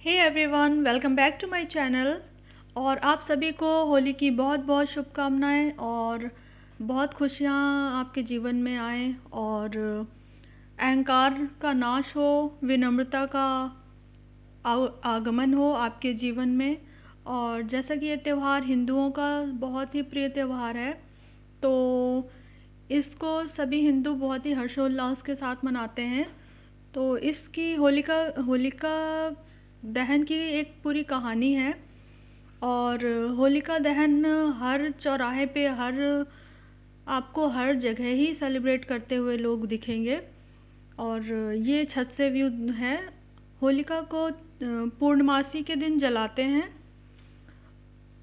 Hey everyone, welcome back to my channel. और आप सभी को होली की बहुत बहुत शुभकामनाएं और बहुत खुशियां आपके जीवन में आए और अहंकार का नाश हो, विनम्रता का आगमन हो आपके जीवन में। और जैसा कि ये त्यौहार हिंदुओं का बहुत ही प्रिय त्यौहार है, तो इसको सभी हिंदू बहुत ही हर्षोल्लास के साथ मनाते हैं। तो इसकी होलिका दहन की एक पूरी कहानी है। और होलिका दहन हर चौराहे पे आपको हर जगह ही सेलिब्रेट करते हुए लोग दिखेंगे। और ये छत से व्यू है। होलिका को पूर्णमासी के दिन जलाते हैं।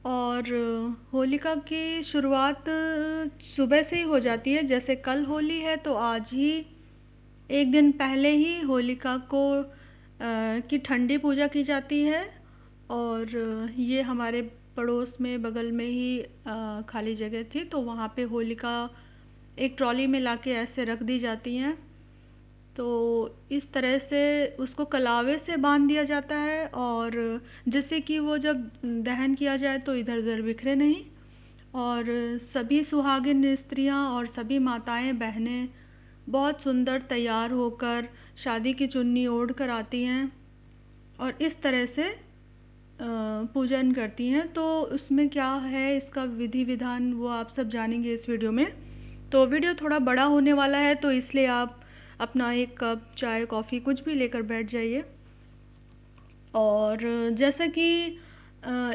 और होलिका की शुरुआत सुबह से ही हो जाती है। जैसे कल होली है तो आज ही एक दिन पहले ही होलिका को की ठंडी पूजा की जाती है। और ये हमारे पड़ोस में बगल में ही खाली जगह थी, तो वहाँ पे होलिका एक ट्रॉली में लाके ऐसे रख दी जाती हैं। तो इस तरह से उसको कलावे से बांध दिया जाता है, और जिससे कि वो जब दहन किया जाए तो इधर उधर बिखरे नहीं। और सभी सुहागिन स्त्रियां और सभी माताएं बहनें बहुत सुंदर तैयार होकर शादी की चुन्नी ओढ़ कर आती हैं और इस तरह से पूजन करती हैं। तो उसमें क्या है, इसका विधि विधान वो आप सब जानेंगे इस वीडियो में। तो वीडियो थोड़ा बड़ा होने वाला है, तो इसलिए आप अपना एक कप चाय कॉफ़ी कुछ भी लेकर बैठ जाइए। और जैसा कि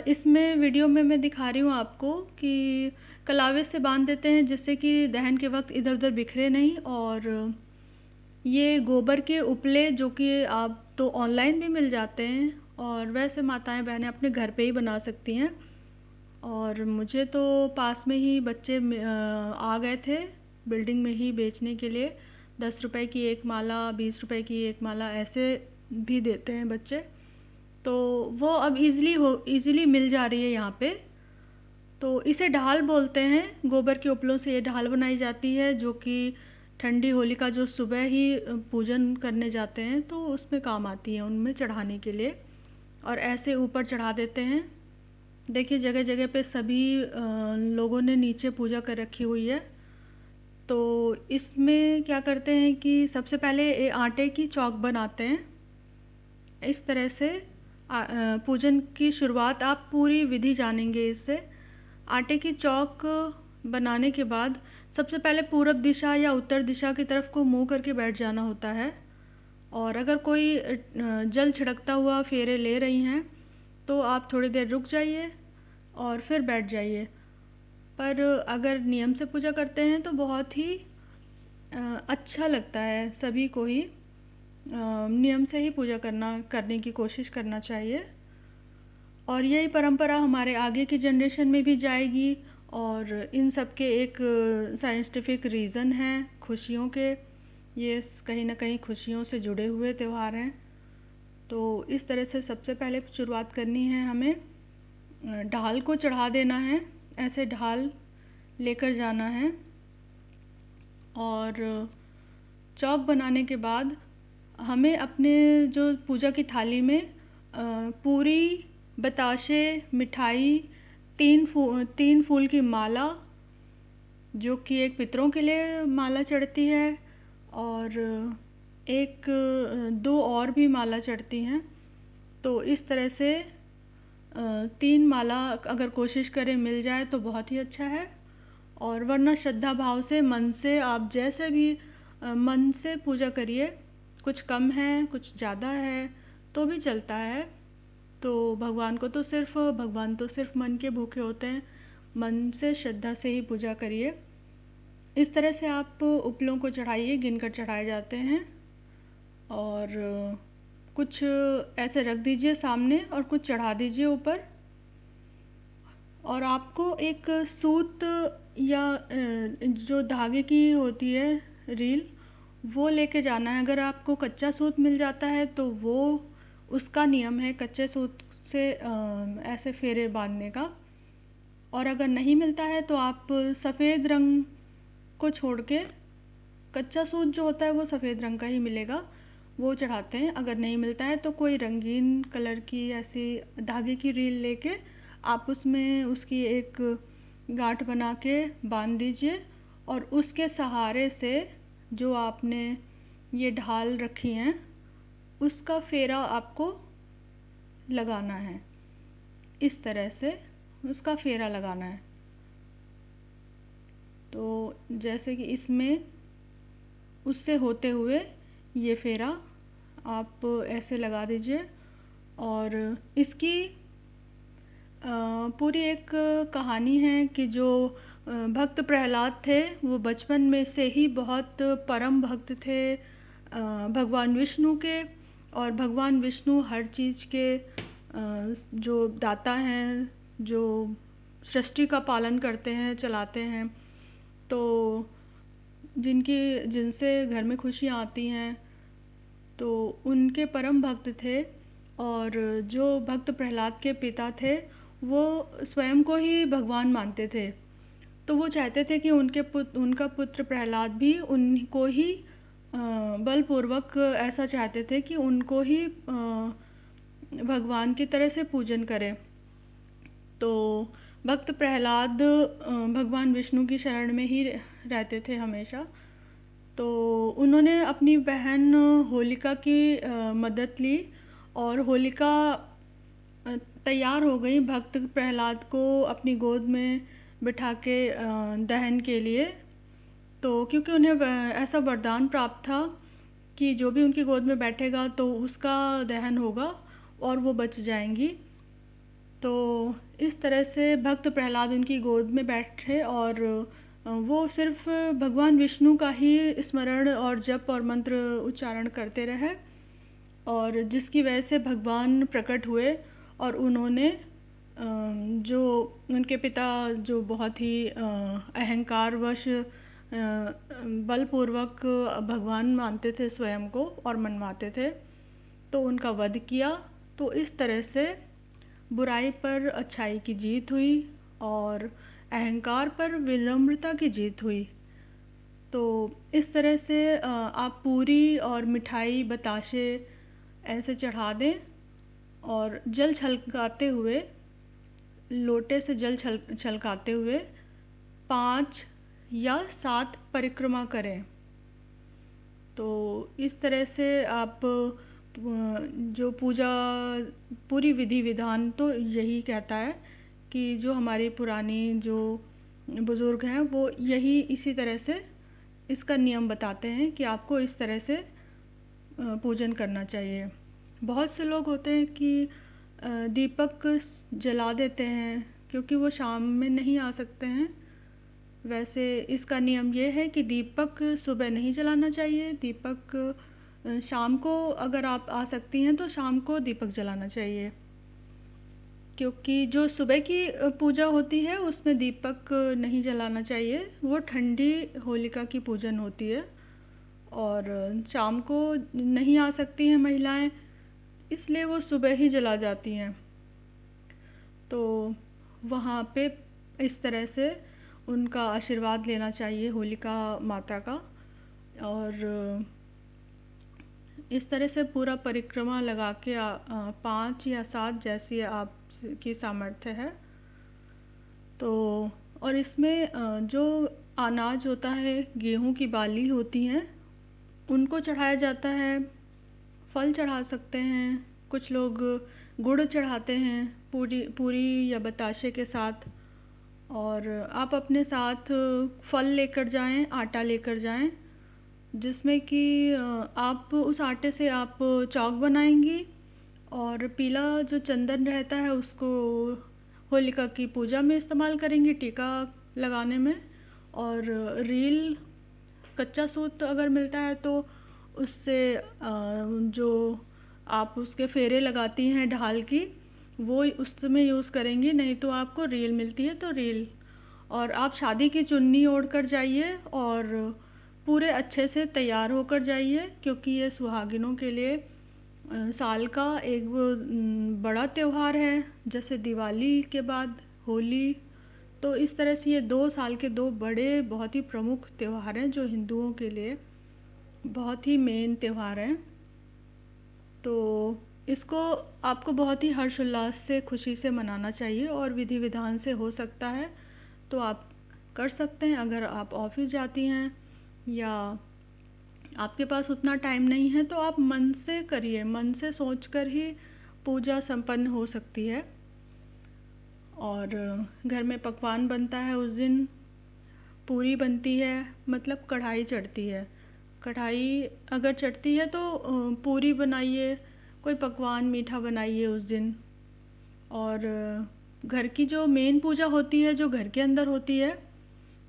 इसमें वीडियो में मैं दिखा रही हूँ आपको कि कलावे से बांध देते हैं जिससे कि दहन के वक्त इधर उधर बिखरे नहीं। और ये गोबर के उपले जो कि आप तो ऑनलाइन भी मिल जाते हैं, और वैसे माताएं बहनें अपने घर पे ही बना सकती हैं। और मुझे तो पास में ही बच्चे आ गए थे बिल्डिंग में ही बेचने के लिए। 10 रुपए की एक माला, 20 रुपए की एक माला ऐसे भी देते हैं बच्चे। तो वो अब इजीली मिल जा रही है यहाँ पे। तो इसे ढाल बोलते हैं। गोबर के उपलों से ये ढाल बनाई जाती है जो कि ठंडी होलिका जो सुबह ही पूजन करने जाते हैं तो उसमें काम आती है, उनमें चढ़ाने के लिए। और ऐसे ऊपर चढ़ा देते हैं। देखिए जगह जगह पे सभी लोगों ने नीचे पूजा कर रखी हुई है। तो इसमें क्या करते हैं कि सबसे पहले आटे की चौक बनाते हैं। इस तरह से पूजन की शुरुआत आप पूरी विधि जानेंगे इससे। आटे की चौक बनाने के बाद सबसे पहले पूरब दिशा या उत्तर दिशा की तरफ को मुंह करके बैठ जाना होता है। और अगर कोई जल छिड़कता हुआ फेरे ले रही हैं तो आप थोड़ी देर रुक जाइए और फिर बैठ जाइए। पर अगर नियम से पूजा करते हैं तो बहुत ही अच्छा लगता है। सभी को ही नियम से ही पूजा करने की कोशिश करना चाहिए। और यही परंपरा हमारे आगे की जनरेशन में भी जाएगी। और इन सब के एक साइंटिफिक रीज़न है खुशियों के। ये कहीं ना कहीं खुशियों से जुड़े हुए त्यौहार हैं। तो इस तरह से सबसे पहले शुरुआत करनी है, हमें ढाल को चढ़ा देना है। ऐसे ढाल लेकर जाना है। और चौक बनाने के बाद हमें अपने जो पूजा की थाली में पूरी, बताशे, मिठाई, 3 फूल की माला जो कि एक पितरों के लिए माला चढ़ती है, और एक 2 और भी माला चढ़ती हैं। तो इस तरह से 3 माला अगर कोशिश करें मिल जाए तो बहुत ही अच्छा है। और वरना श्रद्धा भाव से मन से आप जैसे भी मन से पूजा करिए। कुछ कम है कुछ ज़्यादा है तो भी चलता है। तो भगवान तो सिर्फ मन के भूखे होते हैं। मन से श्रद्धा से ही पूजा करिए। इस तरह से आप उपलों को चढ़ाइए, गिनकर चढ़ाए जाते हैं। और कुछ ऐसे रख दीजिए सामने और कुछ चढ़ा दीजिए ऊपर। और आपको एक सूत या जो धागे की होती है रील, वो लेके जाना है। अगर आपको कच्चा सूत मिल जाता है तो वो उसका नियम है कच्चे सूत से ऐसे फेरे बांधने का। और अगर नहीं मिलता है तो आप सफ़ेद रंग को छोड़ के, कच्चा सूत जो होता है वो सफ़ेद रंग का ही मिलेगा, वो चढ़ाते हैं। अगर नहीं मिलता है तो कोई रंगीन कलर की ऐसी धागे की रील लेके आप उसमें उसकी एक गांठ बना के बांध दीजिए और उसके सहारे से जो आपने ये ढाल रखी हैं उसका फेरा आपको लगाना है। इस तरह से उसका फेरा लगाना है। तो जैसे कि इसमें उससे होते हुए ये फेरा आप ऐसे लगा दीजिए। और इसकी पूरी एक कहानी है कि जो भक्त प्रहलाद थे वो बचपन में से ही बहुत परम भक्त थे भगवान विष्णु के। और भगवान विष्णु हर चीज़ के जो दाता हैं, जो सृष्टि का पालन करते हैं, चलाते हैं, तो जिनसे घर में खुशियाँ आती हैं, तो उनके परम भक्त थे। और जो भक्त प्रहलाद के पिता थे वो स्वयं को ही भगवान मानते थे। तो वो चाहते थे कि उनका पुत्र प्रहलाद भी उनको ही बलपूर्वक ऐसा चाहते थे कि उनको ही भगवान की तरह से पूजन करें। तो भक्त प्रहलाद भगवान विष्णु की शरण में ही रहते थे हमेशा। तो उन्होंने अपनी बहन होलिका की मदद ली और होलिका तैयार हो गई भक्त प्रहलाद को अपनी गोद में बिठा के दहन के लिए। तो क्योंकि उन्हें ऐसा वरदान प्राप्त था कि जो भी उनकी गोद में बैठेगा तो उसका दहन होगा और वो बच जाएंगी। तो इस तरह से भक्त प्रहलाद उनकी गोद में बैठे और वो सिर्फ भगवान विष्णु का ही स्मरण और जप और मंत्र उच्चारण करते रहे। और जिसकी वजह से भगवान प्रकट हुए और उन्होंने जो उनके पिता जो बहुत ही अहंकारवश बलपूर्वक भगवान मानते थे स्वयं को और मनवाते थे, तो उनका वध किया। तो इस तरह से बुराई पर अच्छाई की जीत हुई और अहंकार पर विनम्रता की जीत हुई। तो इस तरह से आप पूरी और मिठाई बताशे ऐसे चढ़ा दें और जल छलकाते हुए, लोटे से जल छलकाते हुए 5 या 7 परिक्रमा करें। तो इस तरह से आप जो पूजा पूरी विधि विधान तो यही कहता है कि जो हमारी पुरानी जो बुज़ुर्ग हैं वो यही इसी तरह से इसका नियम बताते हैं कि आपको इस तरह से पूजन करना चाहिए। बहुत से लोग होते हैं कि दीपक जला देते हैं क्योंकि वो शाम में नहीं आ सकते हैं। वैसे इसका नियम ये है कि दीपक सुबह नहीं जलाना चाहिए। दीपक शाम को अगर आप आ सकती हैं तो शाम को दीपक जलाना चाहिए, क्योंकि जो सुबह की पूजा होती है उसमें दीपक नहीं जलाना चाहिए। वो ठंडी होलिका की पूजन होती है और शाम को नहीं आ सकती हैं महिलाएं, इसलिए वो सुबह ही जला जाती हैं। तो वहाँ पे इस तरह से उनका आशीर्वाद लेना चाहिए होलिका माता का। और इस तरह से पूरा परिक्रमा लगा के 5 या 7 जैसी आपकी सामर्थ्य है। तो और इसमें जो अनाज होता है, गेहूं की बाली होती हैं, उनको चढ़ाया जाता है। फल चढ़ा सकते हैं, कुछ लोग गुड़ चढ़ाते हैं पूरी या बताशे के साथ। और आप अपने साथ फल लेकर जाएं, आटा लेकर जाएं, जिसमें कि आप उस आटे से आप चौक बनाएंगी और पीला जो चंदन रहता है उसको होलिका की पूजा में इस्तेमाल करेंगी, टीका लगाने में। और रील, कच्चा सूत अगर मिलता है तो उससे जो आप उसके फेरे लगाती हैं ढाल की, वो उसमें यूज़ करेंगी। नहीं तो आपको रील मिलती है तो रील। और आप शादी की चुन्नी ओढ़ कर जाइए और पूरे अच्छे से तैयार होकर जाइए, क्योंकि ये सुहागिनों के लिए साल का एक बड़ा त्यौहार है, जैसे दिवाली के बाद होली। तो इस तरह से ये 2 साल के 2 बड़े बहुत ही प्रमुख त्यौहार हैं जो हिंदुओं के लिए बहुत ही मेन त्यौहार हैं। तो इसको आपको बहुत ही हर्षोल्लास से, खुशी से मनाना चाहिए और विधि विधान से हो सकता है तो आप कर सकते हैं। अगर आप ऑफिस जाती हैं या आपके पास उतना टाइम नहीं है तो आप मन से करिए, मन से सोचकर ही पूजा संपन्न हो सकती है। और घर में पकवान बनता है उस दिन, पूरी बनती है, मतलब कढ़ाई चढ़ती है। कढ़ाई अगर चढ़ती है तो पूरी बनाइए, कोई पकवान मीठा बनाइए उस दिन। और घर की जो मेन पूजा होती है, जो घर के अंदर होती है,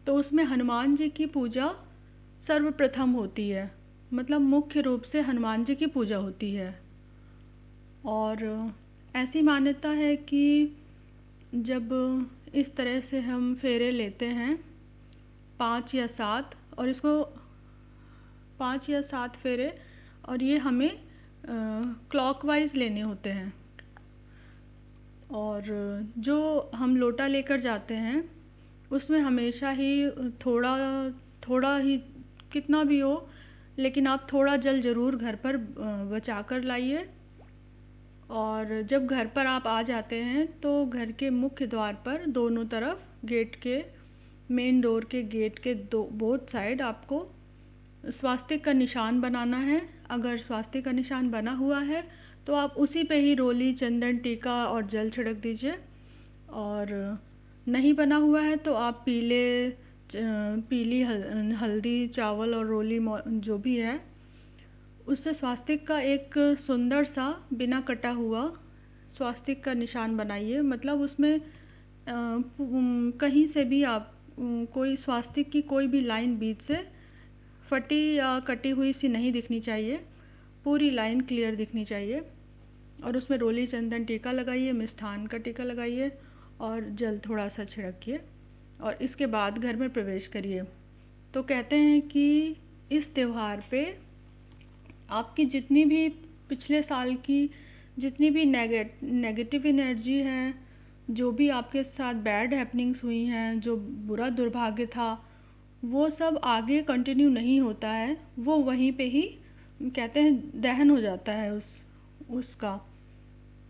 तो उसमें हनुमान जी की पूजा सर्वप्रथम होती है, मतलब मुख्य रूप से हनुमान जी की पूजा होती है। और ऐसी मान्यता है कि जब इस तरह से हम फेरे लेते हैं 5 या 7, और इसको 5 या 7 फेरे, और ये हमें क्लॉकवाइज लेने होते हैं। और जो हम लोटा लेकर जाते हैं उसमें हमेशा ही थोड़ा थोड़ा ही, कितना भी हो, लेकिन आप थोड़ा जल ज़रूर घर पर बचा कर लाइए। और जब घर पर आप आ जाते हैं तो घर के मुख्य द्वार पर दोनों तरफ, गेट के मेन डोर के गेट के बोथ साइड आपको स्वास्तिक का निशान बनाना है। अगर स्वास्तिक का निशान बना हुआ है तो आप उसी पे ही रोली, चंदन, टीका और जल छिड़क दीजिए। और नहीं बना हुआ है तो आप पीली हल्दी, चावल और रोली जो भी है उससे स्वास्तिक का एक सुंदर सा बिना कटा हुआ स्वास्तिक का निशान बनाइए। मतलब उसमें कहीं से भी आप कोई स्वास्तिक की कोई भी लाइन बीच से फटी या कटी हुई सी नहीं दिखनी चाहिए, पूरी लाइन क्लियर दिखनी चाहिए। और उसमें रोली, चंदन, टीका लगाइए, मिष्ठान का टीका लगाइए और जल थोड़ा सा छिड़किए और इसके बाद घर में प्रवेश करिए। तो कहते हैं कि इस त्यौहार पे आपकी जितनी भी पिछले साल की जितनी भी नेगेटिव एनर्जी है, जो भी आपके साथ बैड हैपनिंग्स हुई हैं, जो बुरा दुर्भाग्य था, वो सब आगे कंटिन्यू नहीं होता है, वो वहीं पे ही कहते हैं दहन हो जाता है, उसका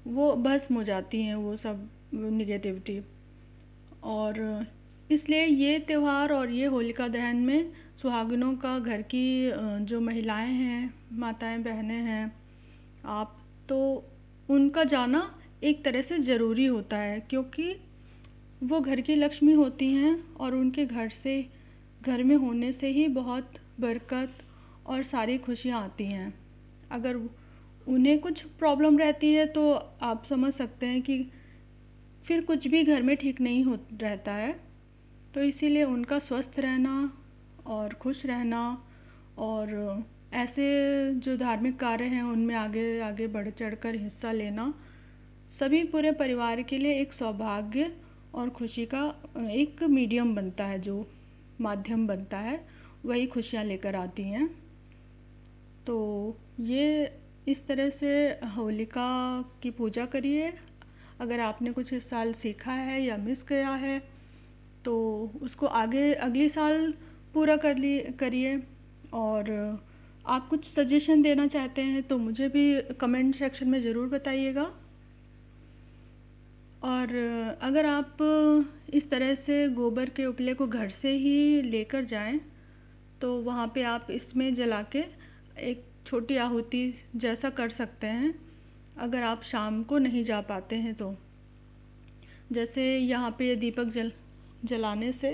वो भस्म हो जाती हैं वो सब निगेटिविटी। और इसलिए ये त्यौहार और ये होलिका दहन में सुहागिनों का, घर की जो महिलाएं हैं, माताएं, बहनें हैं, आप तो उनका जाना एक तरह से ज़रूरी होता है, क्योंकि वो घर की लक्ष्मी होती हैं और उनके घर में होने से ही बहुत बरकत और सारी खुशियाँ आती हैं। अगर उन्हें कुछ प्रॉब्लम रहती है तो आप समझ सकते हैं कि फिर कुछ भी घर में ठीक नहीं हो रहता है। तो इसीलिए उनका स्वस्थ रहना और खुश रहना और ऐसे जो धार्मिक कार्य हैं उनमें आगे आगे बढ़ चढ़कर हिस्सा लेना सभी पूरे परिवार के लिए एक सौभाग्य और खुशी का एक मीडियम बनता है, जो माध्यम बनता है, वही खुशियाँ लेकर आती हैं। तो ये इस तरह से होलिका की पूजा करिए। अगर आपने कुछ इस साल सीखा है या मिस किया है तो उसको आगे अगली साल पूरा करिए। और आप कुछ सजेशन देना चाहते हैं तो मुझे भी कमेंट सेक्शन में ज़रूर बताइएगा। और अगर आप इस तरह से गोबर के उपले को घर से ही लेकर जाएं तो वहाँ पे आप इसमें जला के एक छोटी आहुति जैसा कर सकते हैं, अगर आप शाम को नहीं जा पाते हैं तो। जैसे यहाँ पे दीपक जलाने से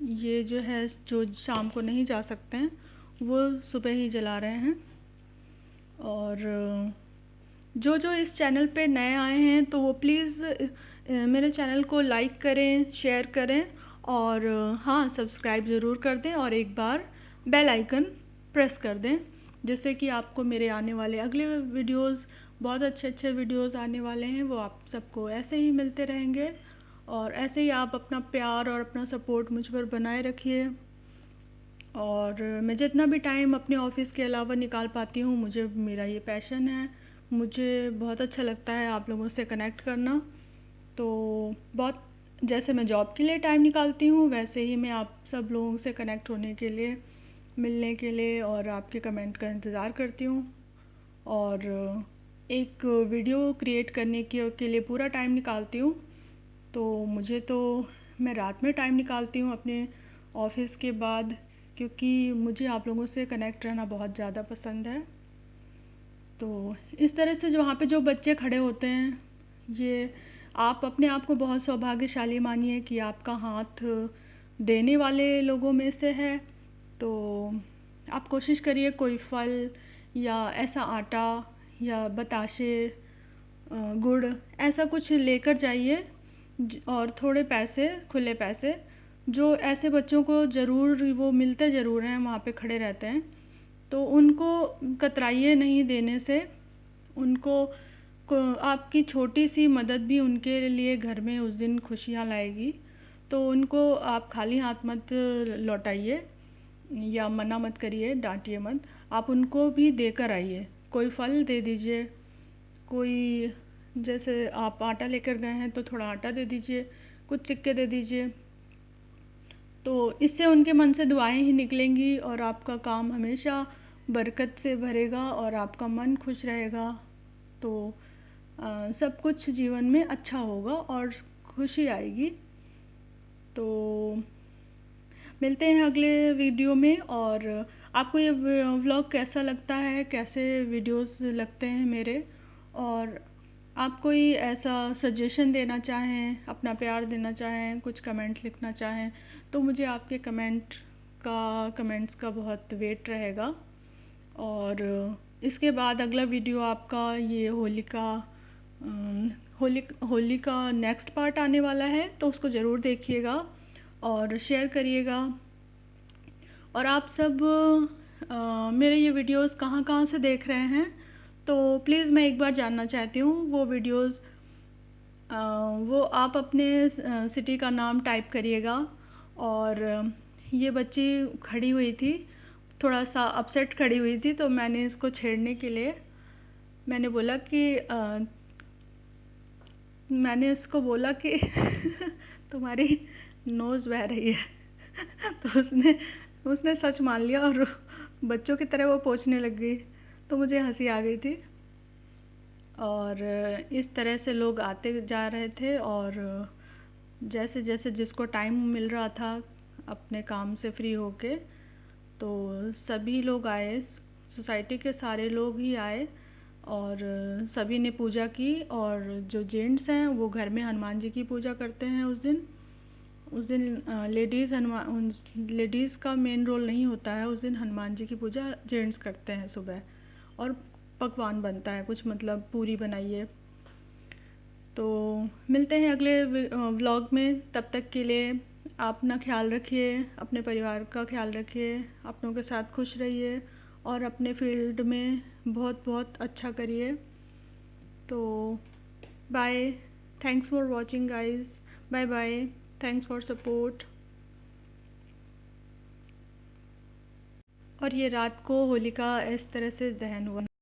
ये जो है, जो शाम को नहीं जा सकते हैं वो सुबह ही जला रहे हैं। और जो इस चैनल पे नए आए हैं तो वो प्लीज़ मेरे चैनल को लाइक करें, शेयर करें और हाँ, सब्सक्राइब ज़रूर कर दें और एक बार बेल आइकन प्रेस कर दें, जिससे कि आपको मेरे आने वाले अगले वीडियोस, बहुत अच्छे वीडियोस आने वाले हैं, वो आप सबको ऐसे ही मिलते रहेंगे। और ऐसे ही आप अपना प्यार और अपना सपोर्ट मुझ पर बनाए रखिए। और मैं जितना भी टाइम अपने ऑफिस के अलावा निकाल पाती हूँ, मेरा ये पैशन है, मुझे बहुत अच्छा लगता है आप लोगों से कनेक्ट करना। तो बहुत जैसे मैं जॉब के लिए टाइम निकालती हूँ, वैसे ही मैं आप सब लोगों से कनेक्ट होने के लिए, मिलने के लिए और आपके कमेंट का इंतज़ार करती हूँ। और एक वीडियो क्रिएट करने के लिए पूरा टाइम निकालती हूँ। तो मैं रात में टाइम निकालती हूँ अपने ऑफिस के बाद, क्योंकि मुझे आप लोगों से कनेक्ट रहना बहुत ज़्यादा पसंद है। तो इस तरह से वहाँ पे जो बच्चे खड़े होते हैं, ये आप अपने आप को बहुत सौभाग्यशाली मानिए कि आपका हाथ देने वाले लोगों में से है। तो आप कोशिश करिए कोई फल या ऐसा आटा या बताशे, गुड़, ऐसा कुछ लेकर जाइए और थोड़े पैसे, खुले पैसे, जो ऐसे बच्चों को ज़रूर वो मिलते ज़रूर हैं, वहाँ पे खड़े रहते हैं। तो उनको कतराइए नहीं देने से। उनको आपकी छोटी सी मदद भी उनके लिए घर में उस दिन खुशियाँ लाएगी। तो उनको आप खाली हाथ मत लौटाइए या मना मत करिए, डांटिए मत। आप उनको भी देकर आइए, कोई फल दे दीजिए, कोई, जैसे आप आटा लेकर गए हैं तो थोड़ा आटा दे दीजिए, कुछ सिक्के दे दीजिए। तो इससे उनके मन से दुआएं ही निकलेंगी और आपका काम हमेशा बरकत से भरेगा और आपका मन खुश रहेगा। तो सब कुछ जीवन में अच्छा होगा और खुशी आएगी। तो मिलते हैं अगले वीडियो में। और आपको ये व्लॉग कैसा लगता है, कैसे वीडियोस लगते हैं मेरे, और आप कोई ऐसा सजेशन देना चाहें, अपना प्यार देना चाहें, कुछ कमेंट लिखना चाहें, तो मुझे आपके कमेंट्स का बहुत वेट रहेगा। और इसके बाद अगला वीडियो आपका ये होली का नेक्स्ट पार्ट आने वाला है, तो उसको ज़रूर देखिएगा और शेयर करिएगा। और आप सब मेरे ये वीडियोस कहाँ कहाँ से देख रहे हैं, तो प्लीज़ मैं एक बार जानना चाहती हूँ। वो वीडियोस वो आप अपने सिटी का नाम टाइप करिएगा। और ये बच्ची खड़ी हुई थी, थोड़ा सा अपसेट खड़ी हुई थी, तो मैंने इसको छेड़ने के लिए मैंने इसको बोला कि तुम्हारी नोज़ बह रही है। तो उसने सच मान लिया और बच्चों की तरह वो पोंछने लग गई। तो मुझे हंसी आ गई थी। और इस तरह से लोग आते जा रहे थे, और जैसे जैसे जिसको टाइम मिल रहा था अपने काम से फ्री होके, तो सभी लोग आए, सोसाइटी के सारे लोग ही आए और सभी ने पूजा की। और जो जेंट्स हैं वो घर में हनुमान जी की पूजा करते हैं उस दिन लेडीज़ का मेन रोल नहीं होता है। उस दिन हनुमान जी की पूजा जेंट्स करते हैं सुबह, और पकवान बनता है कुछ, मतलब पूरी बनाइए। तो मिलते हैं अगले व्लॉग में। तब तक के लिए आप अपना ख्याल रखिए, अपने परिवार का ख्याल रखिए, अपनों के साथ खुश रहिए और अपने फील्ड में बहुत बहुत अच्छा करिए। तो bye, thanks for watching guys, bye bye, thanks for support. और ये रात को होलिका इस तरह से दहन हुआ।